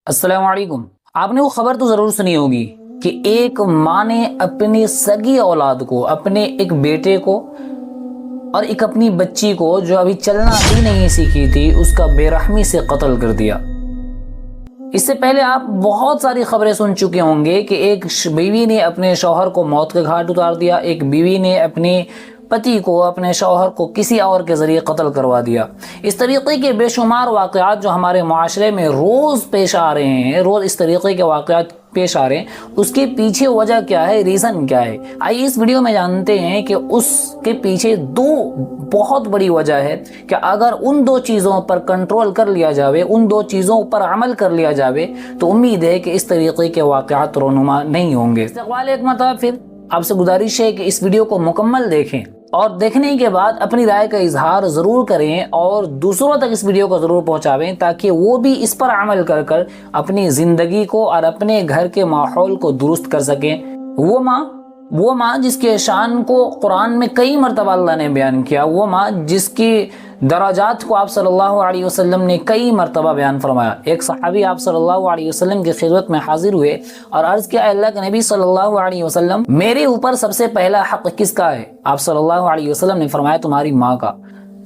السلام علیکم۔ آپ نے وہ خبر تو ضرور سنی ہوگی کہ ایک ماں نے اپنی سگی اولاد کو، اپنے ایک بیٹے کو اور ایک اپنی بچی کو جو ابھی چلنا بھی نہیں سیکھی تھی، اس کا بے رحمی سے قتل کر دیا۔ اس سے پہلے آپ بہت ساری خبریں سن چکے ہوں گے کہ ایک بیوی نے اپنے شوہر کو موت کے گھاٹ اتار دیا، ایک بیوی نے اپنے پتی کو، اپنے شوہر کو کسی اور کے ذریعے قتل کروا دیا۔ اس طریقے کے بے شمار واقعات جو ہمارے معاشرے میں روز پیش آ رہے ہیں، روز اس طریقے کے واقعات پیش آ رہے ہیں، اس کے پیچھے وجہ کیا ہے، ریزن کیا ہے؟ آئیے اس ویڈیو میں جانتے ہیں کہ اس کے پیچھے دو بہت بڑی وجہ ہے کہ اگر ان دو چیزوں پر کنٹرول کر لیا جاوے، ان دو چیزوں پر عمل کر لیا جاوے، تو امید ہے کہ اس طریقے کے واقعات رونما نہیں ہوں گے۔ استقبال ایک مرتبہ پھر آپ سے گزارش ہے کہ اس ویڈیو کو مکمل دیکھیں اور دیکھنے کے بعد اپنی رائے کا اظہار ضرور کریں اور دوسروں تک اس ویڈیو کو ضرور پہنچاویں تاکہ وہ بھی اس پر عمل کر کر اپنی زندگی کو اور اپنے گھر کے ماحول کو درست کر سکیں۔ وہ ماں جس کے شان کو قرآن میں کئی مرتبہ اللہ نے بیان کیا، وہ ماں جس کی درجات کو آپ صلی اللہ علیہ وسلم نے کئی مرتبہ بیان فرمایا۔ ایک صحابی آپ صلی اللہ علیہ وسلم کی خدمت میں حاضر ہوئے اور عرض کیا، اے اللہ کے نبی صلی اللہ علیہ وسلم، میرے اوپر سب سے پہلا حق کس کا ہے؟ آپ صلی اللہ علیہ وسلم نے فرمایا تمہاری ماں کا۔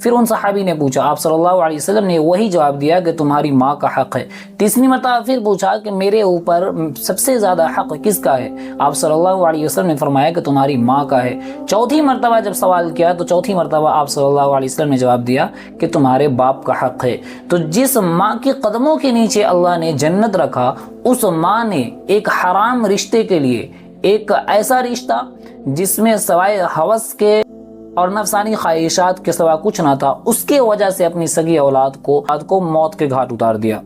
پھر ان صحابی نے پوچھا، آپ صلی اللہ علیہ وسلم نے وہی جواب دیا کہ تمہاری ماں کا حق ہے۔ تیسری مرتبہ پھر پوچھا کہ میرے اوپر سب سے زیادہ حق کس کا ہے؟ آپ صلی اللہ علیہ وسلم نے فرمایا کہ تمہاری ماں کا ہے۔ چوتھی مرتبہ جب سوال کیا تو چوتھی مرتبہ آپ صلی اللہ علیہ وسلم نے جواب دیا کہ تمہارے باپ کا حق ہے۔ تو جس ماں کے قدموں کے نیچے اللہ نے جنت رکھا، اس ماں نے ایک حرام رشتے کے لیے، ایک ایسا رشتہ جس میں سوائے ہوس کے اور نفسانی خواہشات کے سوا کچھ نہ تھا، اس کے وجہ سے اپنی سگی اولاد کو موت کے گھاٹ اتار دیا۔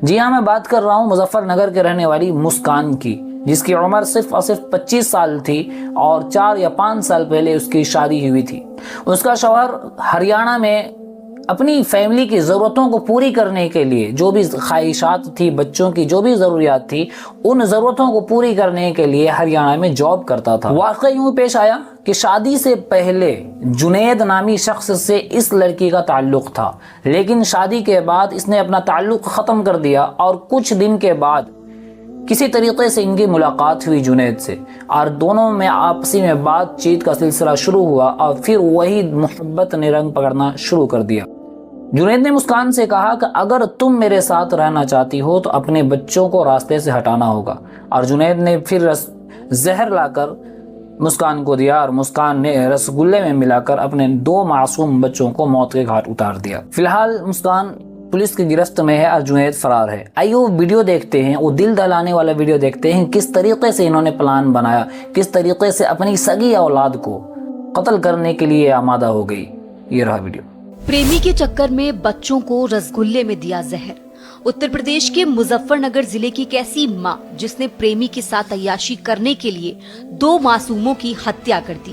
جی ہاں، میں بات کر رہا ہوں مظفر نگر کے رہنے والی مسکان کی، جس کی عمر صرف اور صرف 25 سال تھی اور 4 یا 5 سال پہلے اس کی شادی ہوئی تھی۔ اس کا شوہر ہریانہ میں اپنی فیملی کی ضرورتوں کو پوری کرنے کے لیے، جو بھی خواہشات تھی، بچوں کی جو بھی ضروریات تھی، ان ضرورتوں کو پوری کرنے کے لیے ہریانہ میں جاب کرتا تھا۔ واقعہ یوں پیش آیا کہ شادی سے پہلے جنید نامی شخص سے اس لڑکی کا تعلق تھا، لیکن شادی کے بعد اس نے اپنا تعلق ختم کر دیا اور کچھ دن کے بعد کسی طریقے سے ان کی ملاقات ہوئی جنید سے، اور دونوں میں آپسی میں بات چیت کا سلسلہ شروع ہوا اور پھر وہی محبت نے رنگ پکڑنا شروع کر دیا۔ جنید نے مسکان سے کہا کہ اگر تم میرے ساتھ رہنا چاہتی ہو تو اپنے بچوں کو راستے سے ہٹانا ہوگا، اور جنید نے پھر زہر لا کر مسکان کو دیا اور مسکان نے رسگلے میں ملا کر اپنے 2 معصوم بچوں کو موت کے گھاٹ اتار دیا۔ فی الحال مسکان پولیس کی گرفت میں ہے اور جنید فرار ہے۔ آئیے وہ ویڈیو دیکھتے ہیں، وہ دل دہلانے والا ویڈیو دیکھتے ہیں، کس طریقے سے انہوں نے پلان بنایا، کس طریقے سے اپنی سگی اولاد کو قتل کرنے کے لیے آمادہ ہو گئی۔ یہ رہا ویڈیو۔ پریمی کے چکر میں بچوں کو رسگلے میں دیا زہر۔ اتر پردیش کے مظفر نگر ضلع کی ایک ایسی ماں جس نے پریمی کے ساتھ عیاشی کرنے کے لیے 2 معصوموں کی ہتیا کر دی۔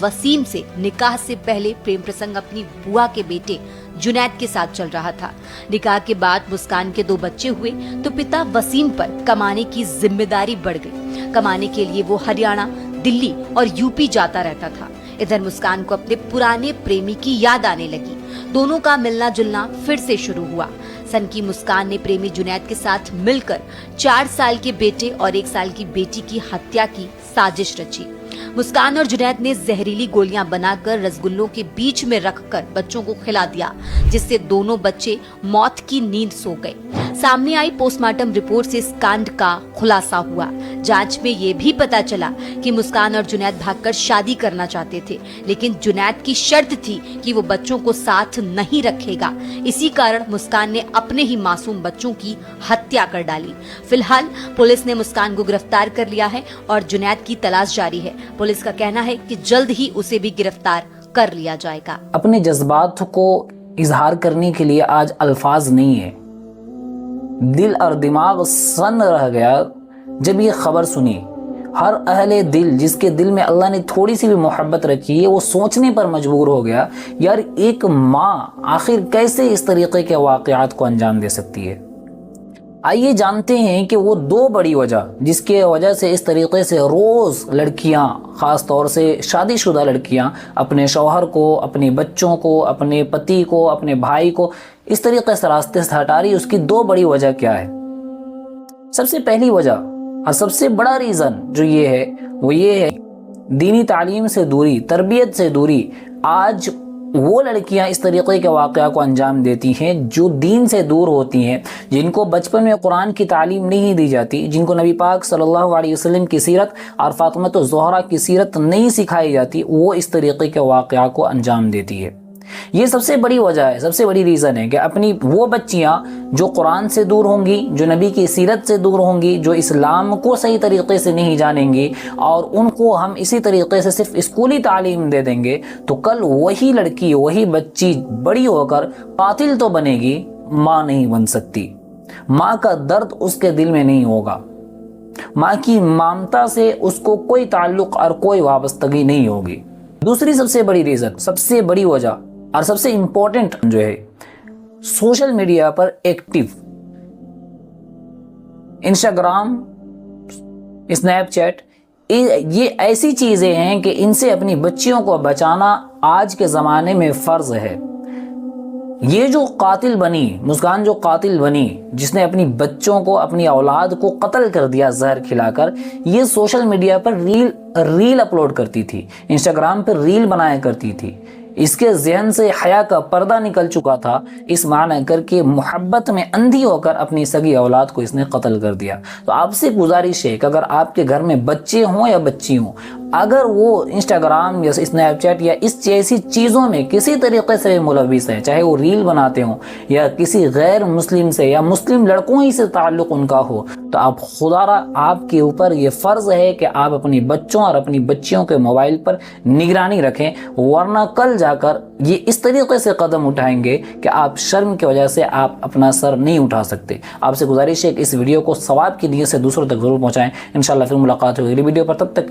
وسیم سے نکاح سے پہلے پریم پرسنگ اپنی بوا کے بیٹے جنید کے ساتھ چل رہا تھا۔ نکاح کے بعد مسکان کے 2 بچے ہوئے تو پتا وسیم پر کمانے کی ذمہ داری بڑھ گئی۔ کمانے کے لیے وہ ہریانہ، دلی اور یوپی جاتا رہتا تھا۔ ادھر مسکان کو اپنے پرانے پریمی کی یاد آنے لگی۔ دونوں کا ملنا جلنا پھر سے شروع ہوا۔ سن کی مسکان نے پریمی جنید کے ساتھ مل کر 4 سال کے بیٹے اور 1 سال کی بیٹی کی ہتیا کی سازش رچی۔ مسکان اور جنید نے زہریلی گولیاں بنا کر رسگلوں کے بیچ میں رکھ کر بچوں کو کھلا دیا، جس سے دونوں بچے موت کی نیند سو گئے۔ سامنے آئی پوسٹ مارٹم رپورٹ سے اس کانڈ کا خلاصہ ہوا۔ جانچ میں یہ بھی پتا چلا کہ مسکان اور جنید بھاگ کر شادی کرنا چاہتے تھے، لیکن جنید کی شرط تھی کہ وہ بچوں کو ساتھ نہیں رکھے گا۔ اسی کارن مسکان نے اپنے ہی معصوم بچوں کی ہتیا کر ڈالی۔ فی الحال پولیس نے مسکان کو گرفتار کر لیا ہے اور جنید کی تلاش جاری ہے۔ پولیس کا کہنا ہے کہ جلد ہی اسے بھی گرفتار کر لیا جائے گا۔ اپنے جذبات کو اظہار کرنے کے لیے آج الفاظ نہیں ہے۔ دل اور دماغ سن رہ گیا جب یہ خبر سنی۔ ہر اہل دل جس کے دل میں اللہ نے تھوڑی سی بھی محبت رکھی ہے، وہ سوچنے پر مجبور ہو گیا، یار ایک ماں آخر کیسے اس طریقے کے واقعات کو انجام دے سکتی ہے۔ آئیے جانتے ہیں کہ وہ 2 بڑی وجہ جس کے وجہ سے اس طریقے سے روز لڑکیاں، خاص طور سے شادی شدہ لڑکیاں، اپنے شوہر کو، اپنے بچوں کو، اپنے پتی کو، اپنے بھائی کو اس طریقے سے راستے سے ہٹا رہی ہے، اس کی دو بڑی وجہ کیا ہے؟ سب سے پہلی وجہ اور سب سے بڑا ریزن جو یہ ہے وہ یہ ہے دینی تعلیم سے دوری، تربیت سے دوری۔ آج وہ لڑکیاں اس طریقے کے واقعہ کو انجام دیتی ہیں جو دین سے دور ہوتی ہیں، جن کو بچپن میں قرآن کی تعلیم نہیں دی جاتی، جن کو نبی پاک صلی اللہ علیہ وسلم کی سیرت اور فاطمہ الزہرا کی سیرت نہیں سکھائی جاتی، وہ اس طریقے کے واقعہ کو انجام دیتی ہے۔ یہ سب سے بڑی وجہ ہے، سب سے بڑی ریزن ہے کہ اپنی وہ بچیاں جو قرآن سے دور ہوں گی، جو نبی کی سیرت سے دور ہوں گی، جو اسلام کو صحیح طریقے سے نہیں جانیں گی، اور ان کو ہم اسی طریقے سے صرف اسکولی تعلیم دے دیں گے، تو کل وہی لڑکی، وہی بچی بڑی ہو کر قاتل تو بنے گی، ماں نہیں بن سکتی۔ ماں کا درد اس کے دل میں نہیں ہوگا، ماں کی ممتا سے اس کو کوئی تعلق اور کوئی وابستگی نہیں ہوگی۔ دوسری سب سے بڑی ریزن، سب سے بڑی وجہ اور سب سے امپورٹنٹ جو ہے، سوشل میڈیا پر ایکٹیو، انسٹاگرام، اسنیپ چیٹ، یہ ایسی چیزیں ہیں کہ ان سے اپنی بچیوں کو بچانا آج کے زمانے میں فرض ہے۔ یہ جو قاتل بنی، مسکان جو قاتل بنی، جس نے اپنی بچوں کو، اپنی اولاد کو قتل کر دیا زہر کھلا کر، یہ سوشل میڈیا پر ریل اپلوڈ کرتی تھی، انسٹاگرام پر ریل بنایا کرتی تھی۔ اس کے ذہن سے حیا کا پردہ نکل چکا تھا، اس معنی کر کے محبت میں اندھی ہو کر اپنی سگی اولاد کو اس نے قتل کر دیا۔ تو آپ سے گزارش ہے کہ اگر آپ کے گھر میں بچے ہوں یا بچی ہوں، اگر وہ انسٹاگرام یا اسنیپ چیٹ یا اس جیسی چیزوں میں کسی طریقے سے ملوث ہیں، چاہے وہ ریل بناتے ہوں یا کسی غیر مسلم سے یا مسلم لڑکوں ہی سے تعلق ان کا ہو، تو آپ خدا را آپ کے اوپر یہ فرض ہے کہ آپ اپنی بچوں اور اپنی بچیوں کے موبائل پر نگرانی رکھیں، ورنہ کل جا کر یہ اس طریقے سے قدم اٹھائیں گے کہ آپ شرم کی وجہ سے آپ اپنا سر نہیں اٹھا سکتے۔ آپ سے گزارش ہے کہ اس ویڈیو کو ثواب کی نیت سے دوسروں تک ضرور پہنچائیں۔ انشاءاللہ پھر ملاقات ہوگی اگلی ویڈیو پر، تب تک